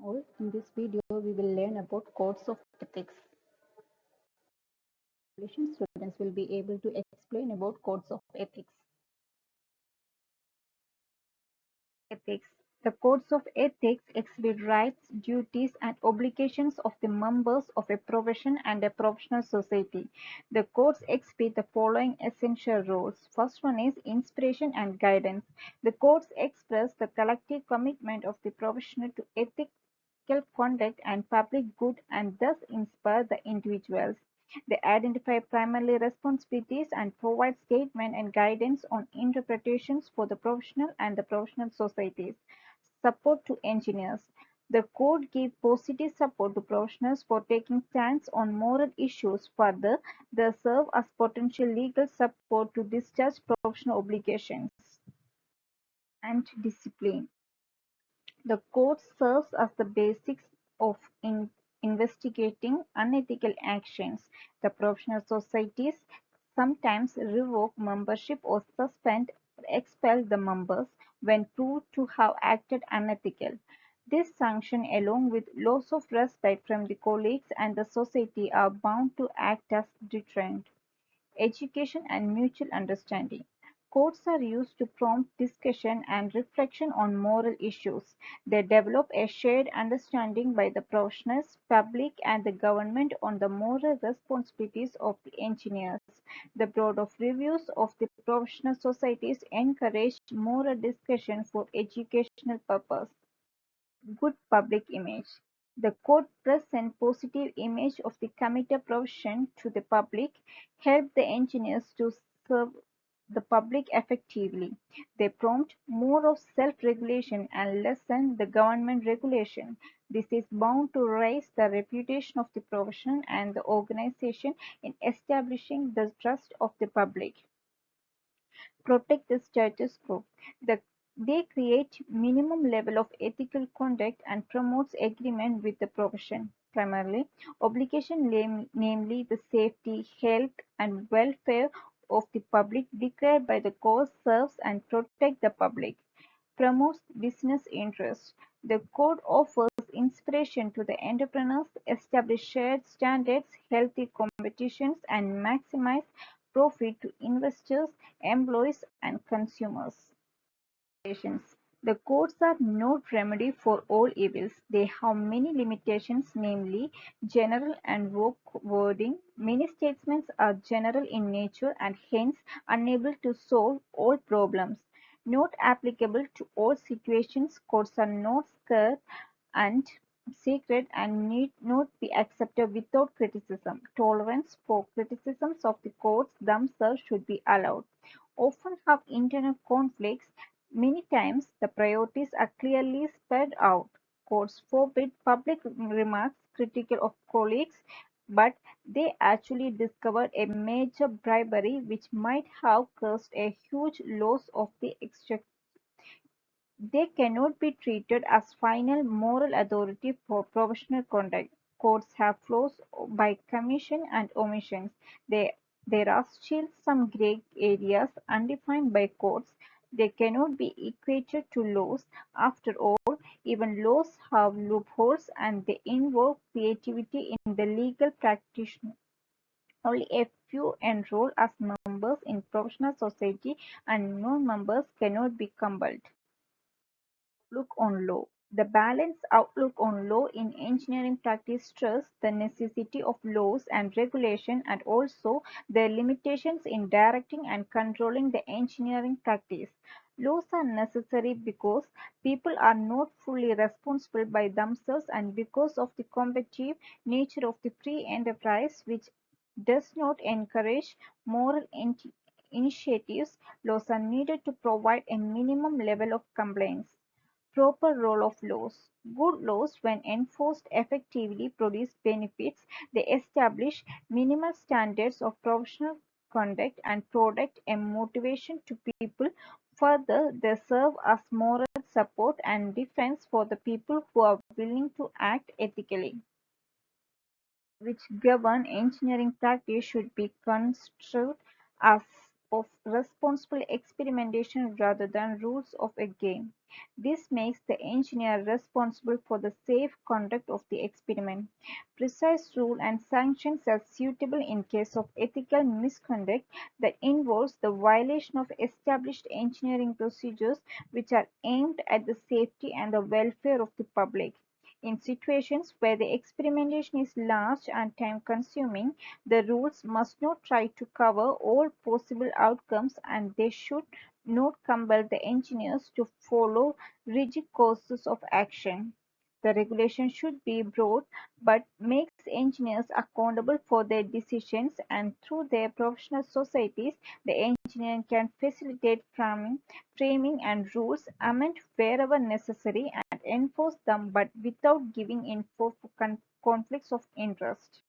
In this video, we will learn about codes of ethics. Students will be able to explain about codes of ethics. Ethics. The codes of ethics exhibit rights, duties, and obligations of the members of a profession and a professional society. The codes exhibit the following essential roles. First one is inspiration and guidance. The codes express the collective commitment of the professional to ethical conduct and public good and thus inspire the individuals. They identify primarily responsibilities and provide statement and guidance on interpretations for the professional and the professional societies. Support to engineers. The code gives positive support to professionals for taking stance on moral issues. Further, they serve as potential legal support to discharge professional obligations and discipline. The code serves as the basis of investigating unethical actions. The professional societies sometimes revoke membership or suspend or expel the members when proved to have acted unethical. This sanction, along with loss of respect from the colleagues and the society, are bound to act as deterrent. Education and mutual understanding. Codes are used to prompt discussion and reflection on moral issues. They develop a shared understanding by the professionals, public, and the government on the moral responsibilities of the engineers. The Board of Reviews of the professional societies encourage moral discussion for educational purpose. Good public image. The code presents positive image of the commuter profession to the public, help the engineers to serve the public effectively. They prompt more of self-regulation and lessen the government regulation. This is bound to raise the reputation of the profession and the organization in establishing the trust of the public. Protect the status quo. The, they create minimum level of ethical conduct and promotes agreement with the profession. Primarily, obligation namely the safety, health, and welfare of the public declared by the cause serves and protect the public. Promotes business interests. The code offers inspiration to the entrepreneurs, establish shared standards, healthy competitions, and maximize profit to investors, employees, and consumers. Limitations. The codes are not remedy for all evils. They have many limitations, namely general and vague wording. Many statements are general in nature and hence unable to solve all problems. Not applicable to all situations, codes are not scarce and secret and need not be accepted without criticism. Tolerance for criticisms of the codes themselves should be allowed. Often have internal conflicts. Many times the priorities are clearly spelled out. Courts forbid public remarks critical of colleagues, but they actually discovered a major bribery which might have caused a huge loss of the exchequer. They cannot be treated as final moral authority for professional conduct. Courts have flaws by commission and omissions. There, there are still some grey areas undefined by courts. They cannot be equated to laws. After all, even laws have loopholes and they involve creativity in the legal practitioner. Only a few enroll as members in professional society and non-members cannot be compelled. Outlook on law. The balanced outlook on law in engineering practice stresses the necessity of laws and regulation and also their limitations in directing and controlling the engineering practice. Laws are necessary because people are not fully responsible by themselves and because of the competitive nature of the free enterprise which does not encourage moral initiatives. Laws are needed to provide a minimum level of compliance. Proper role of laws. Good laws, when enforced effectively, produce benefits. They establish minimal standards of professional conduct and product a motivation to people. Further, they serve as moral support and defense for the people who are willing to act ethically, which govern engineering practice should be construed as of responsible experimentation rather than rules of a game. This makes the engineer responsible for the safe conduct of the experiment. Precise rules and sanctions are suitable in case of ethical misconduct that involves the violation of established engineering procedures which are aimed at the safety and the welfare of the public. In situations where the experimentation is large and time-consuming, the rules must not try to cover all possible outcomes and they should not compel the engineers to follow rigid courses of action. The regulation should be broad but makes engineers accountable for their decisions, and through their professional societies, the engineer can facilitate framing and rules, amend wherever necessary, and enforce them but without giving in for conflicts of interest.